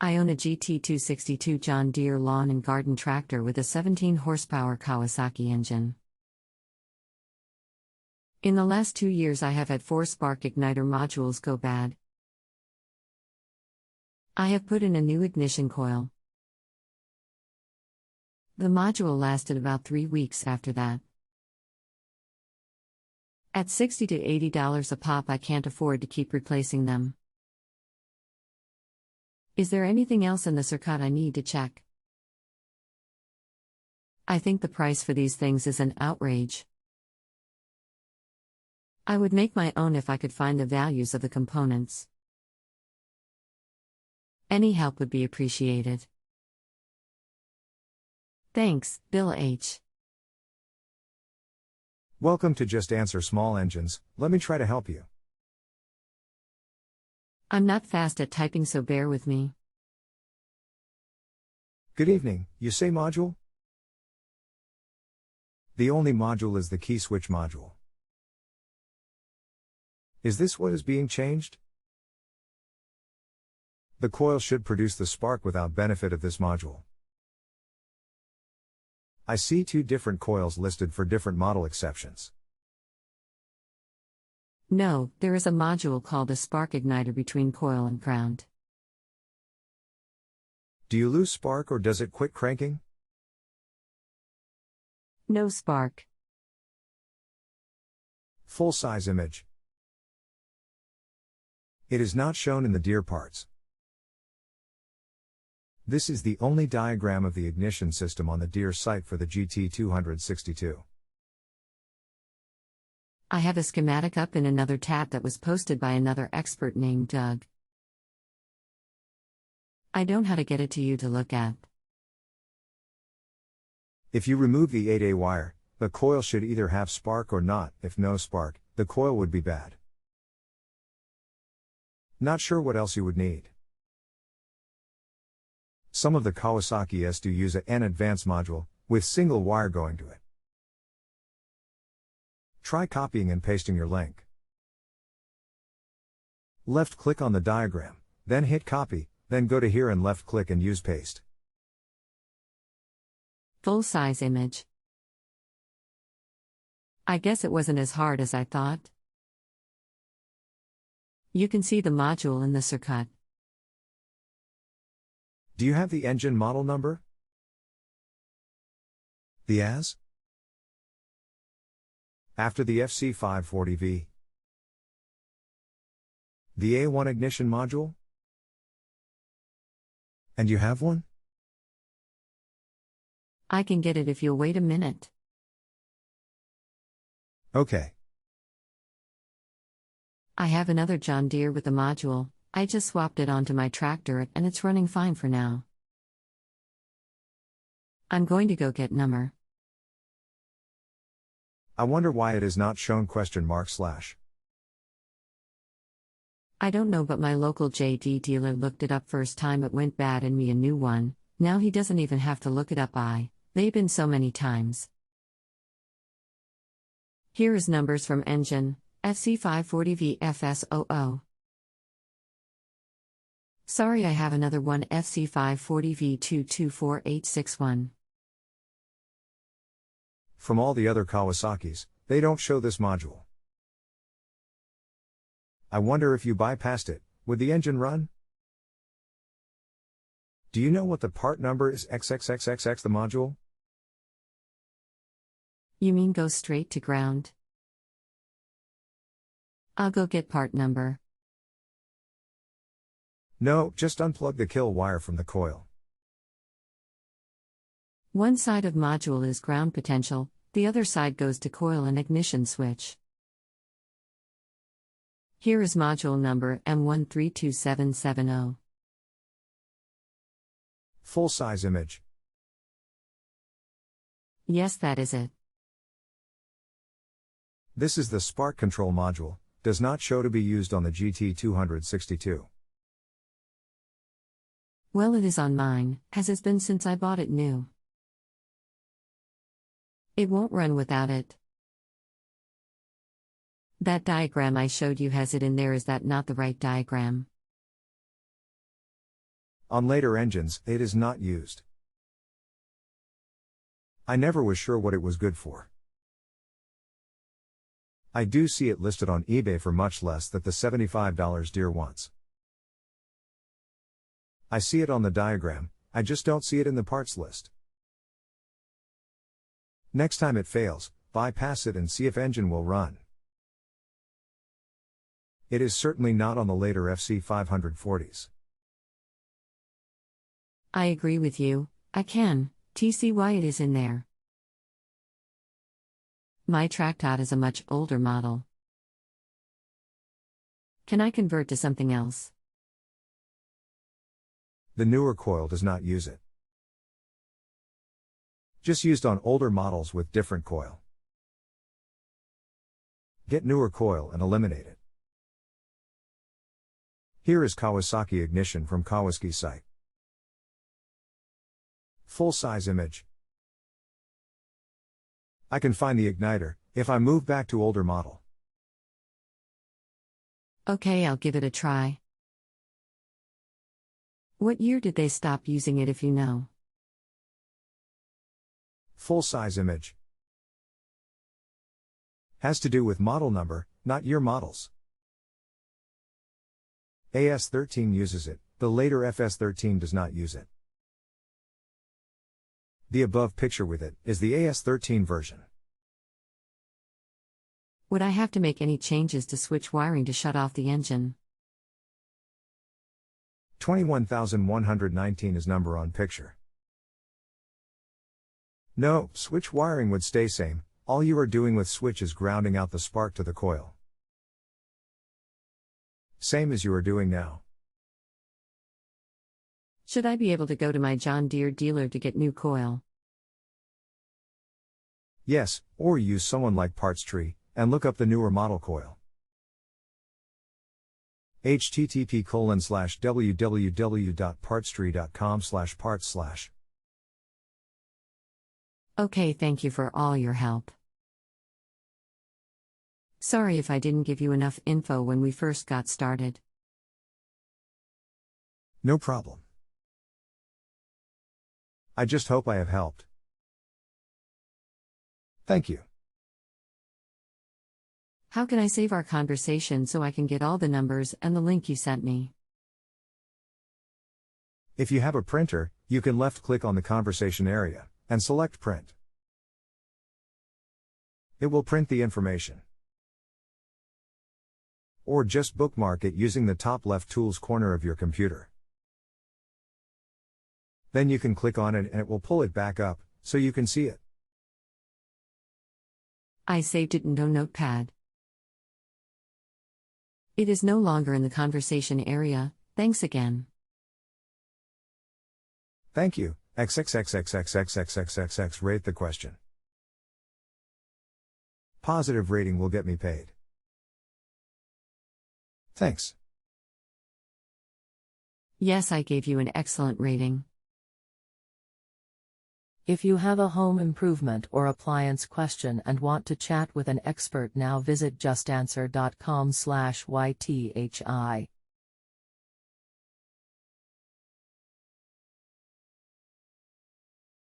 I own a gt262 John Deere lawn and garden tractor with a 17 horsepower Kawasaki engine. In the last 2 years I have had 4 spark igniter modules go bad. I have put in a new ignition coil. The module lasted about 3 weeks after that. At $60 to $80 a pop, I can't afford to keep replacing them. Is there anything else in the circuit I need to check? I think the price for these things is an outrage. I would make my own if I could find the values of the components. Any help would be appreciated. Thanks, Bill H. Welcome to Just Answer Small Engines. Let me try to help you. I'm not fast at typing, so bear with me. Good evening, you say module? The only module is the key switch module. Is this what is being changed? The coil should produce the spark without benefit of this module. I see 2 different coils listed for different model exceptions. No, there is a module called a spark igniter between coil and ground. Do you lose spark or does it quit cranking? No spark. Full size image. It is not shown in the Deere parts. This is the only diagram of the ignition system on the Deere site for the gt262. I have a schematic up in another tab that was posted by another expert named Doug. I don't know how to get it to you to look at. If you remove the 8A wire, the coil should either have spark or not. If no spark, the coil would be bad. Not sure what else you would need. Some of the Kawasaki's do use an advanced module, with single wire going to it. Try copying and pasting your link. Left click on the diagram, then hit copy, then go to here and left click and use paste. Full size image. I guess it wasn't as hard as I thought. You can see the module in the circuit. Do you have the engine model number? The AS? After the FC540V. The A1 ignition module? And you have one? I can get it if you'll wait a minute. Okay. I have another John Deere with the module. I just swapped it onto my tractor and it's running fine for now. I'm going to go get number. I wonder why it is not shown ? I don't know, but my local JD dealer looked it up first time it went bad and me a new one. Now he doesn't even have to look it up. They've been so many times. Here is numbers from engine, FC540V FS00. Sorry, I have another one, FC540V 224861. From all the other Kawasaki's, they don't show this module. I wonder if you bypassed it, would the engine run? Do you know what the part number is XXXXX the module? You mean go straight to ground? I'll go get part number. No, just unplug the kill wire from the coil. One side of module is ground potential, the other side goes to coil and ignition switch. Here is module number M132770. Full size image. Yes, that is it. This is the spark control module, does not show to be used on the gt262. Well, it is on mine, as it's been since I bought it new. It won't run without it. That diagram I showed you has it in there. Is that not the right diagram? On later engines, it is not used. I never was sure what it was good for. I do see it listed on eBay for much less than the $75 Deere wants. I see it on the diagram, I just don't see it in the parts list. Next time it fails, bypass it and see if engine will run. It is certainly not on the later FC540s. I agree with you, I can see why it is in there. My Tractot is a much older model. Can I convert to something else? The newer coil does not use it. Just used on older models with different coil. Get newer coil and eliminate it. Here is Kawasaki ignition from Kawasaki site. Full size image. I can find the igniter if I move back to older model. Okay, I'll give it a try. What year did they stop using it if you know? Full size image. Has to do with model number, not year models. AS13 uses it, the later FS13 does not use it. The above picture with it is the AS13 version. Would I have to make any changes to switch wiring to shut off the engine? 21119 is number on picture. No, switch wiring would stay same, all you are doing with switch is grounding out the spark to the coil. Same as you are doing now. Should I be able to go to my John Deere dealer to get new coil? Yes, or use someone like PartsTree, and look up the newer model coil. http://www.partstree.com/parts/. Okay, thank you for all your help. Sorry if I didn't give you enough info when we first got started. No problem. I just hope I have helped. Thank you. How can I save our conversation so I can get all the numbers and the link you sent me? If you have a printer, you can left-click on the conversation area, and select Print. It will print the information. Or just bookmark it using the top left tools corner of your computer. Then you can click on it and it will pull it back up, so you can see it. I saved it in no notepad. It is no longer in the conversation area, thanks again. Thank you, XXXXXXXXXX rate the question. Positive rating will get me paid. Thanks. Yes, I gave you an excellent rating. If you have a home improvement or appliance question and want to chat with an expert now, visit justanswer.com/YTHI.